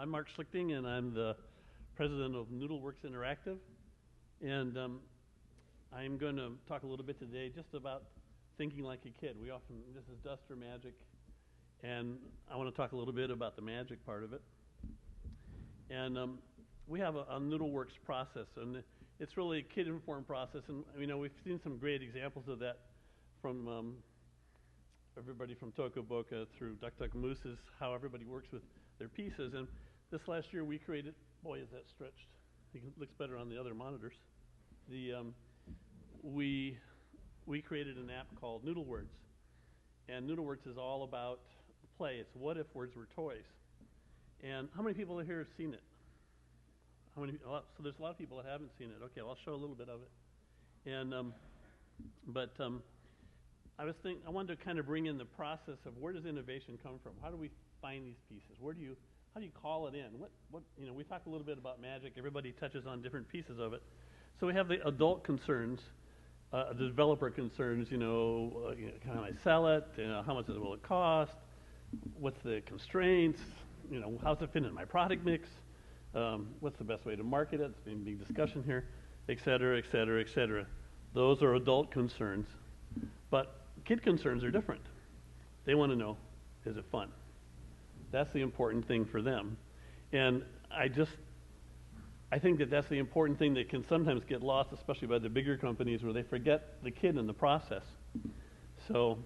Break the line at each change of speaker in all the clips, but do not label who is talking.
I'm Mark Schlichting, and I'm the president of NoodleWorks Interactive. And I'm going to talk a little bit today just about thinking like a kid. This is dust or magic, and I want to talk a little bit about the magic part of it. And we have a NoodleWorks process, and it's really a kid-informed process. And we've seen some great examples of that from everybody from Tokoboka through DuckDuckMoose's, how everybody works with their pieces. And this last year we created, boy, is that stretched. It looks better on the other monitors. We created an app called Noodle Words. And Noodle Words is all about play. It's what if words were toys. And how many people here have seen it? So there's a lot of people that haven't seen it. Okay, well, I'll show a little bit of it. And I wanted to kind of bring in the process of where does innovation come from? How do we find these pieces? How do you call it in? We talked a little bit about magic. Everybody touches on different pieces of it. So we have the adult concerns, the developer concerns. Can I sell it? How much will it cost? What's the constraints? How's it fit in my product mix? What's the best way to market it? It's been a big discussion here, et cetera, et cetera, et cetera. Those are adult concerns. But kid concerns are different. They want to know, is it fun? That's the important thing for them. And I think that that's the important thing that can sometimes get lost, especially by the bigger companies, where they forget the kid in the process. So,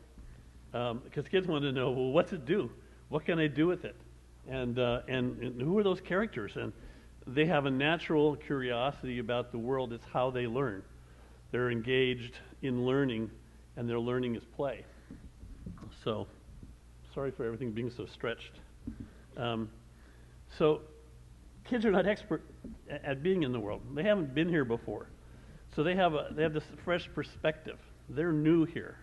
because kids want to know, well, what's it do? What can I do with it? And who are those characters? And they have a natural curiosity about the world. It's how they learn. They're engaged in learning, and their learning is play. So, sorry for everything being so stretched. So kids are not expert at being in the world. They haven't been here before. So they have this fresh perspective. They're new here.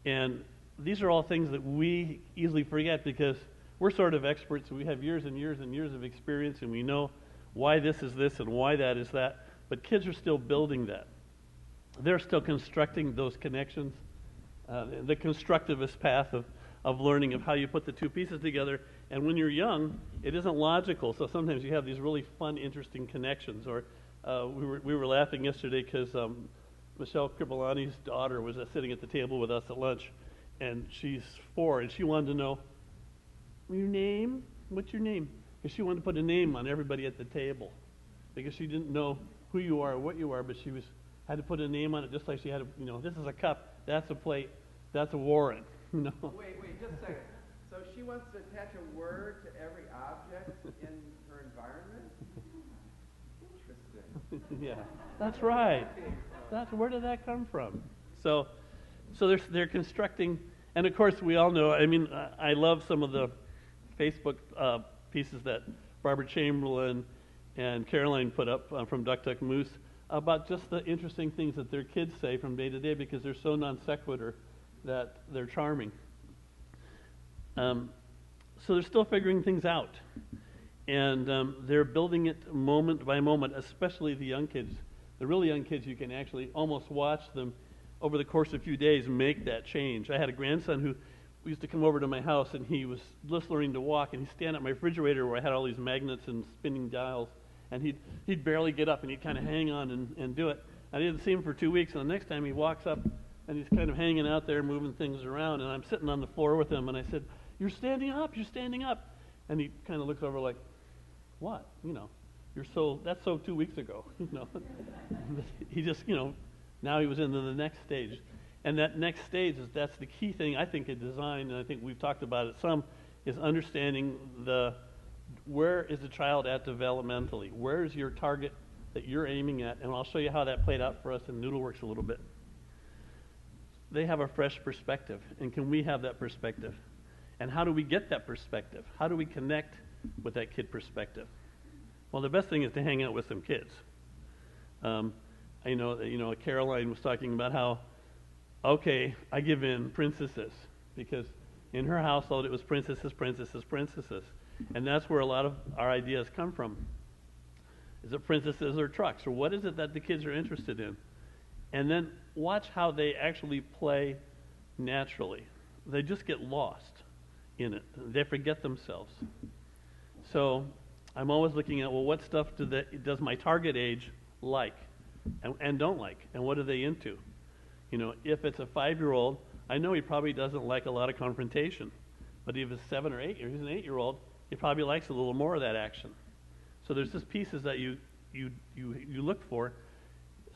And these are all things that we easily forget because we're sort of experts. We have years and years and years of experience, and we know why this is this and why that is that. But kids are still building that. They're still constructing those connections, the constructivist path of learning of how you put the two pieces together. And when you're young, it isn't logical. So sometimes you have these really fun, interesting connections. Or we were laughing yesterday because Michelle Krippolani's daughter was sitting at the table with us at lunch, and she's 4, and she wanted to know, your name? What's your name? Because she wanted to put a name on everybody at the table because she didn't know who you are or what you are, but she had to put a name on it, just like she had to, this is a cup, that's a plate, that's a Warren.
Wait, just a second. So she wants to attach a word to every object in her environment? Interesting.
Yeah, that's right. Where did that come from? So they're constructing, and of course we all know, I love some of the Facebook pieces that Barbara Chamberlain and Caroline put up from DuckDuckMoose about just the interesting things that their kids say from day to day because they're so non sequitur that they're charming. So they're still figuring things out. And they're building it moment by moment, especially the young kids. The really young kids, you can actually almost watch them over the course of a few days make that change. I had a grandson who used to come over to my house, and he was just learning to walk, and he'd stand at my refrigerator where I had all these magnets and spinning dials, and he'd barely get up, and he'd kind of hang on and do it. I didn't see him for 2 weeks, and the next time he walks up, and he's kind of hanging out there, moving things around, and I'm sitting on the floor with him, and I said, you're standing up. And he kind of looks over like, what? That's so 2 weeks ago, He just, now he was into the next stage. And that next stage that's the key thing, I think, in design, and I think we've talked about it some, is understanding where is the child at developmentally? Where is your target that you're aiming at? And I'll show you how that played out for us in NoodleWorks a little bit. They have a fresh perspective, and can we have that perspective? And how do we get that perspective? How do we connect with that kid perspective? Well, the best thing is to hang out with some kids. Caroline was talking about how, okay, I give in princesses, because in her household it was princesses, princesses, princesses. And that's where a lot of our ideas come from. Is it princesses or trucks? Or what is it that the kids are interested in? And then watch how they actually play naturally. They just get lost in it. They forget themselves. So I'm always looking at, well, what stuff does my target age like and don't like, and what are they into? You know, if it's a 5-year-old, I know he probably doesn't like a lot of confrontation. But if it's 7 or 8, or he's an 8-year-old, he probably likes a little more of that action. So there's just pieces that you look for.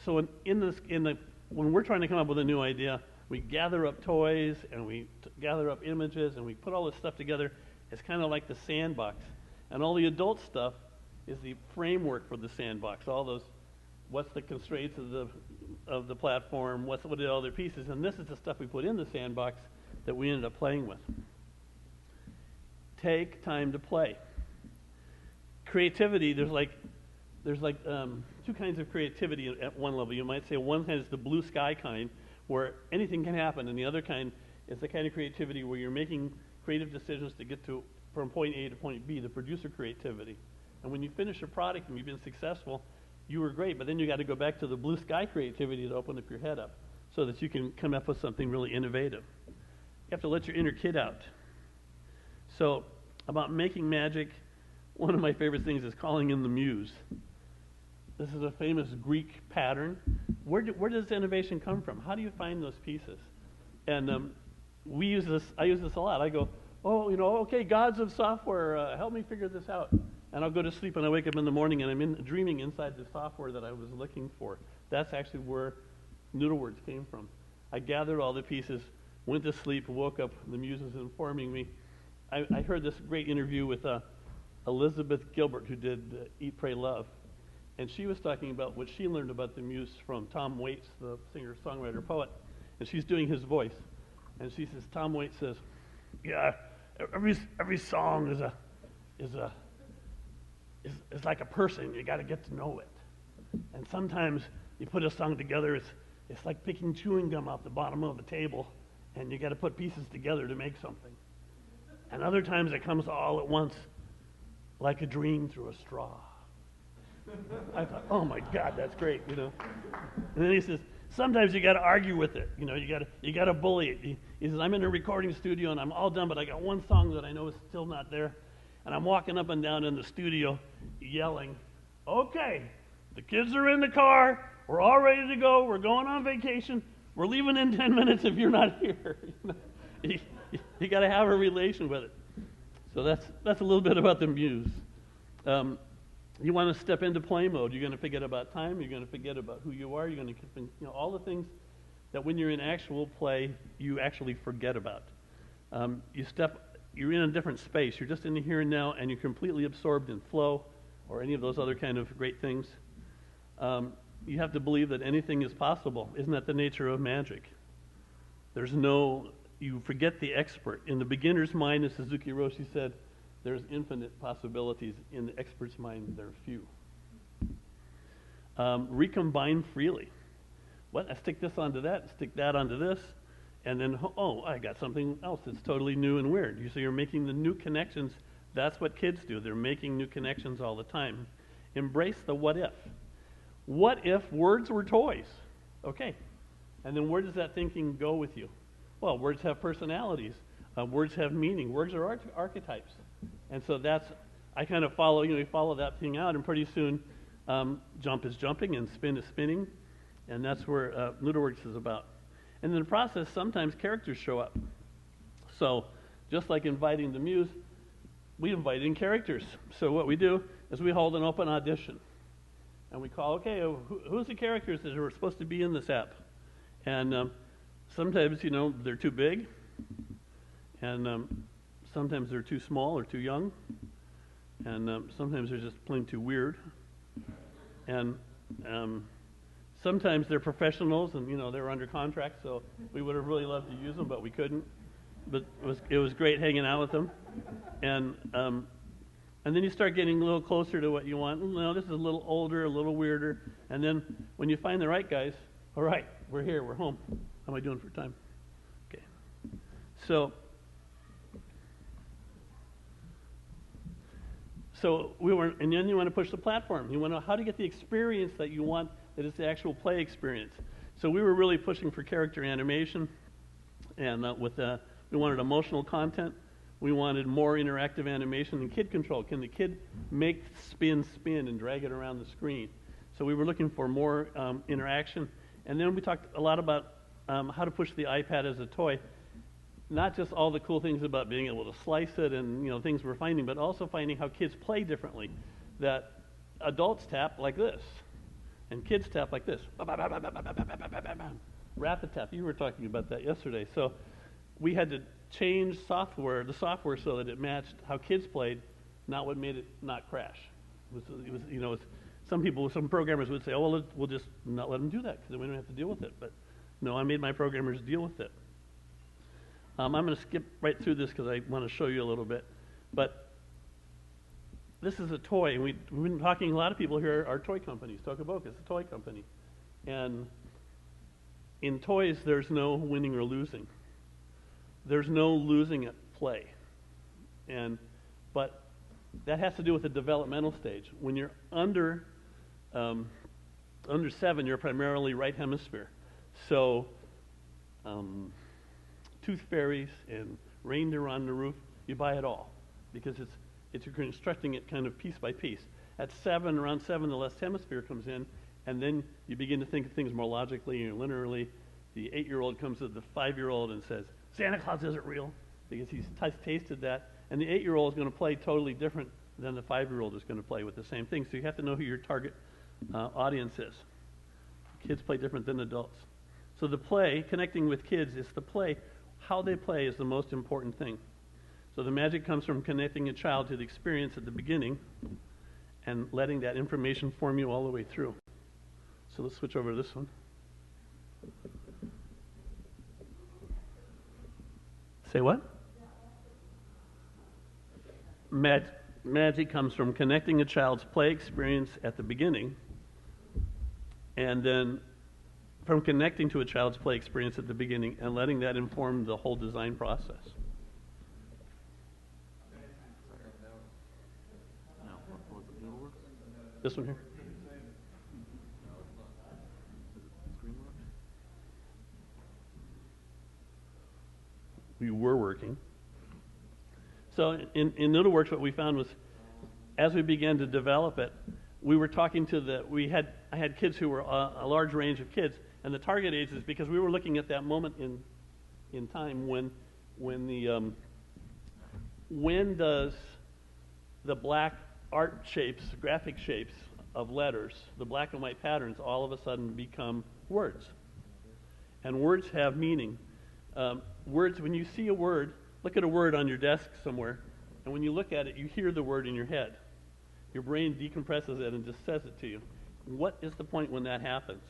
So when we're trying to come up with a new idea, we gather up toys and we gather up images and we put all this stuff together. It's kind of like the sandbox. And all the adult stuff is the framework for the sandbox. All those, what's the constraints of the platform, what are the other pieces, and this is the stuff we put in the sandbox that we ended up playing with. Take time to play. Creativity, there's like two kinds of creativity at one level. You might say one kind is the blue sky kind, where anything can happen, and the other kind is the kind of creativity where you're making creative decisions to get from point A to point B, the producer creativity. And when you finish a product and you've been successful, you were great, but then you got to go back to the blue sky creativity to open up your head up so that you can come up with something really innovative. You have to let your inner kid out. So about making magic, one of my favorite things is calling in the muse. This is a famous Greek pattern. Where does innovation come from? How do you find those pieces? And I use this a lot. I go, oh, okay, gods of software, help me figure this out. And I'll go to sleep and I wake up in the morning and I'm dreaming inside the software that I was looking for. That's actually where Noodle Words came from. I gathered all the pieces, went to sleep, woke up, the muse was informing me. I heard this great interview with Elizabeth Gilbert, who did Eat, Pray, Love. And she was talking about what she learned about the muse from Tom Waits, the singer, songwriter, poet. And she's doing his voice. And she says, Tom Waits says, yeah, every song is like a person. You got to get to know it. And sometimes you put a song together, it's like picking chewing gum off the bottom of the table, and you got to put pieces together to make something. And other times it comes all at once, like a dream through a straw. I thought, oh my God, that's great, And then he says, sometimes you got to argue with it, you got to bully it. He says, I'm in a recording studio and I'm all done, but I got one song that I know is still not there, and I'm walking up and down in the studio, yelling, okay, the kids are in the car, we're all ready to go, we're going on vacation, we're leaving in 10 minutes if you're not here. You got to have a relation with it. So that's a little bit about the muse. You want to step into play mode. You're going to forget about time. You're going to forget about who you are. You're going to, all the things that when you're in actual play, you actually forget about. You're in a different space. You're just in the here and now, and you're completely absorbed in flow or any of those other kind of great things. You have to believe that anything is possible. Isn't that the nature of magic? You forget the expert. In the beginner's mind, as Suzuki Roshi said, there's infinite possibilities. In the expert's mind, there are few. Recombine freely. I stick this onto that, stick that onto this, and then, I got something else that's totally new and weird. So you're making the new connections. That's what kids do. They're making new connections all the time. Embrace the what if. What if words were toys? Okay. And then where does that thinking go with you? Well, words have personalities. Words have meaning. Words are archetypes. And so I kind of follow, we follow that thing out, and pretty soon jump is jumping and spin is spinning, and that's where NoodleWorks is about. And in the process, sometimes characters show up. So just like inviting the muse, we invite in characters. So what we do is we hold an open audition. And we call, okay, who's the characters that are supposed to be in this app? And sometimes, they're too big. And sometimes they're too small or too young. And sometimes they're just plain too weird. And sometimes they're professionals and, they're under contract, so we would have really loved to use them, but we couldn't. But it was great hanging out with them. And then you start getting a little closer to what you want. This is a little older, a little weirder. And then when you find the right guys, all right, we're here, we're home. How am I doing for time? Okay. So and then you want to push the platform. You want to know how to get the experience that you want, that is the actual play experience. So we were really pushing for character animation, and we wanted emotional content. We wanted more interactive animation and kid control. Can the kid make spin and drag it around the screen? So we were looking for more interaction. And then we talked a lot about how to push the iPad as a toy. Not just all the cool things about being able to slice it and things we're finding, but also finding how kids play differently. That adults tap like this, and kids tap like this. Rapid tap. You were talking about that yesterday. So we had to change the software so that it matched how kids played, not what made it not crash. Some programmers would say, oh, well, we'll just not let them do that because then we don't have to deal with it. But no, I made my programmers deal with it. I'm going to skip right through this because I want to show you a little bit. But this is a toy, and we've been talking, a lot of people here are toy companies. Tokaboka is a toy company. And in toys, there's no winning or losing. There's no losing at play. But that has to do with the developmental stage. When you're under 7, you're primarily right hemisphere. So tooth fairies and reindeer on the roof, you buy it all because you're constructing it kind of piece by piece. At 7, around 7, the left hemisphere comes in, and then you begin to think of things more logically and linearly. The 8-year-old comes to the 5-year-old and says, Santa Claus isn't real, because he's tasted that. And the 8-year-old is going to play totally different than the 5-year-old is going to play with the same thing. So you have to know who your target audience is. Kids play different than adults. So the play, connecting with kids, is the play. How they play is the most important thing. So the magic comes from connecting a child to the experience at the beginning and letting that information form you all the way through. So let's switch over to this one. Say what? Magic comes from connecting a child's play experience at the beginning, and then from connecting to a child's play experience at the beginning and letting that inform the whole design process. This one here? We were working. So in NoodleWorks, what we found was, as we began to develop it, we were talking to I had kids who were a large range of kids, and the target age is because we were looking at that moment in time when does the black art shapes, graphic shapes of letters, the black and white patterns, all of a sudden become words. And words have meaning. Words, when you see a word, look at a word on your desk somewhere, and when you look at it, you hear the word in your head. Your brain decompresses it and just says it to you. What is the point when that happens?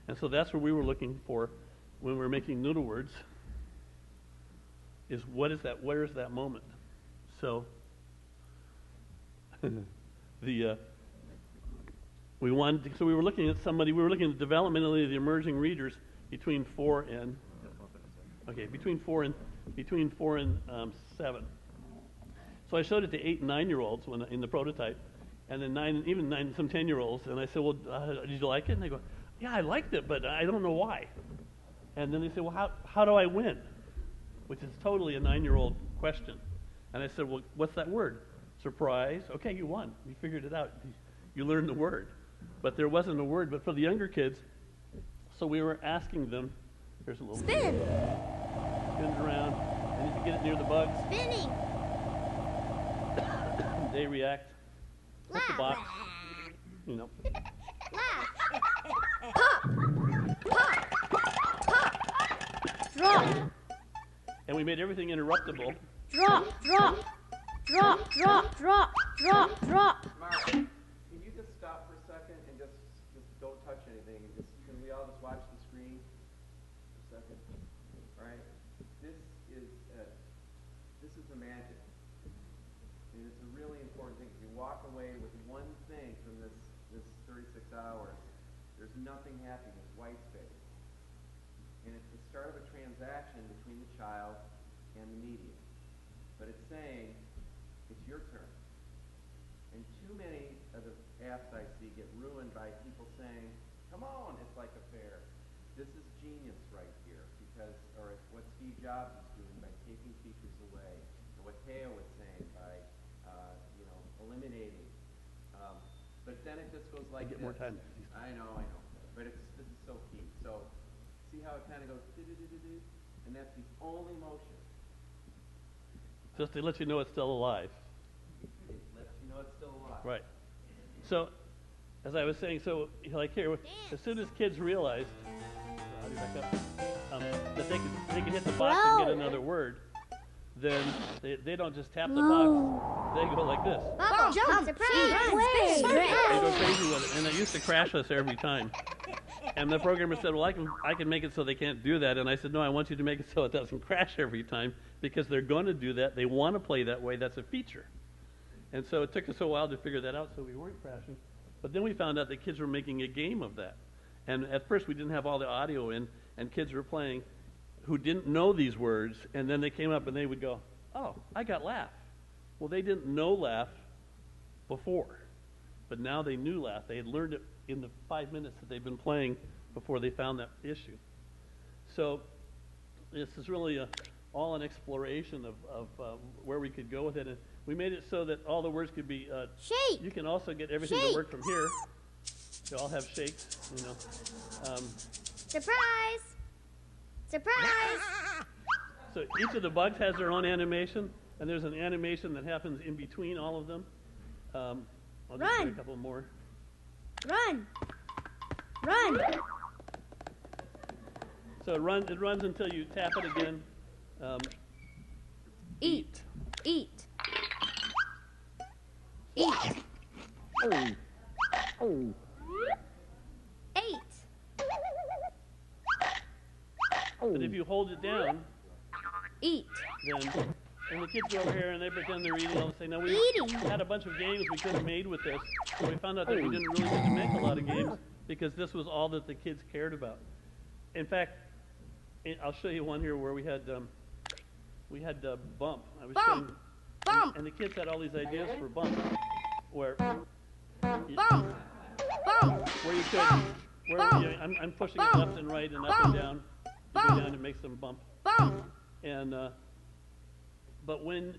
And so that's what we were looking for when we were making Noodle Words, is what is that, where is that moment? So we were looking at developmentally the emerging readers between 4 and 7. So I showed it to 8 and 9-year-olds in the prototype, and then some 10-year-olds, and I said, well, did you like it? And they go, yeah, I liked it, but I don't know why. And then they say, well, how do I win? Which is totally a 9-year-old question. And I said, well, what's that word? Surprise. Okay, you won. You figured it out. You learned the word. But there wasn't a word. But for the younger kids, so we were asking them, here's a little
spin.
Spin it around. And if you get it near the bugs,
Spinning.
they react. Hit the box. You know.
Laugh. Pop. Pop. Pop. Drop.
And we made everything interruptible.
Drop. Drop. Drop. Drop. Drop. Drop. Drop.
Mark, can you just stop for a second and just don't touch anything and can we all just watch the screen for a second? All right. This is the magic. And it's a really important thing. If you walk away with one thing from this 36 hours, there's nothing happening. It's white space. And it's the start of a transaction between the child and the medium. But it's saying, it's your turn. And too many of the apps I see get ruined by people saying, come on, it's like a fair. This is genius right here, or what Steve Jobs is doing by taking features away. And what Mateo was saying, by eliminating. But then it just goes like
Get
this.
more time.
I know. But this is so key. So see how it kind of goes, do-do-do-do-do? And that's the only motion.
Just to let you know it's still alive.
It lets you know it's still alive.
Right. So, as I was saying, so like here, as soon as kids realized that they could hit the box and get another word, then they don't just tap the box, they go like this.
Bubble, jump, surprise,
They go crazy with it, and it used to crash us every time. And the programmer said, well, I can make it so they can't do that. And I said, no, I want you to make it so it doesn't crash every time, because they're going to do that. They want to play that way. That's a feature. And so it took us a while to figure that out so we weren't crashing. But then we found out that kids were making a game of that. And at first we didn't have all the audio in, and kids were playing who didn't know these words, and then they came up and they would go, oh, I got laugh. Well, they didn't know laugh before, but now they knew laugh. They had learned it in the 5 minutes that they've been playing before they found that issue. So this is really all an exploration of where we could go with it. And we made it so that all the words could be,
shake.
You can also get everything to work from here. They all have shakes,
Surprise! Surprise!
So each of the bugs has their own animation, and there's an animation that happens in between all of them. I'll just do a couple more.
Run! Run!
So it runs until you tap it again.
Eat. Eat. Eat. Eight.
But if you hold it down,
Eat.
then and the kids go over here and they pretend they're eating. They'll say, no, we had a bunch of games we could have made with this. So we found out that we didn't really get to make a lot of games because this was all that the kids cared about. In fact, I'll show you one here where we had bump. I was showing,
Bump.
and the kids had all these ideas for bump, where
Bump. Bump.
where you could, I'm pushing it left and right and up and down. You go down and make some bump.
Bump.
And but when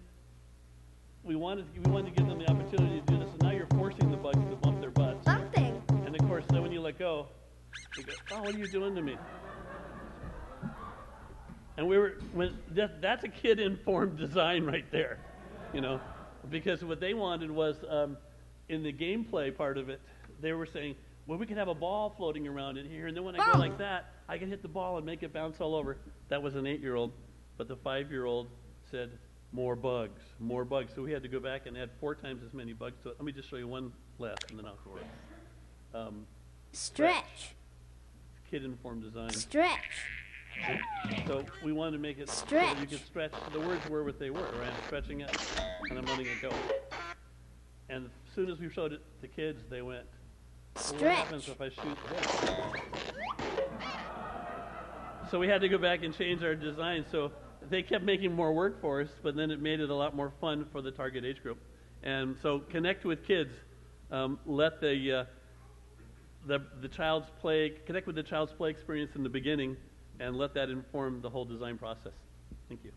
we wanted to give them the opportunity to do this, and now you're forcing the bugs to bump their butts.
Something.
And of course, then when you let go, they go, "Oh, what are you doing to me?" And that's a kid-informed design right there, because what they wanted was in the gameplay part of it, they were saying, well, we could have a ball floating around in here, and then when I go like that, I can hit the ball and make it bounce all over. That was an 8-year-old, but the 5-year-old said, more bugs, more bugs. So we had to go back and add 4 times as many bugs to it. Let me just show you one last, and then I'll go on.
Stretch.
Kid-informed design.
Stretch.
So we wanted to make it so
Stretch.
that you could stretch. The words were what they were, right? I'm stretching it, and I'm letting it go. And as soon as we showed it to kids, they went, well, what happens if I shoot this? So we had to go back and change our design. So they kept making more work for us, but then it made it a lot more fun for the target age group. And so connect with kids. Let the child's play, connect with the child's play experience in the beginning, and let that inform the whole design process. Thank you.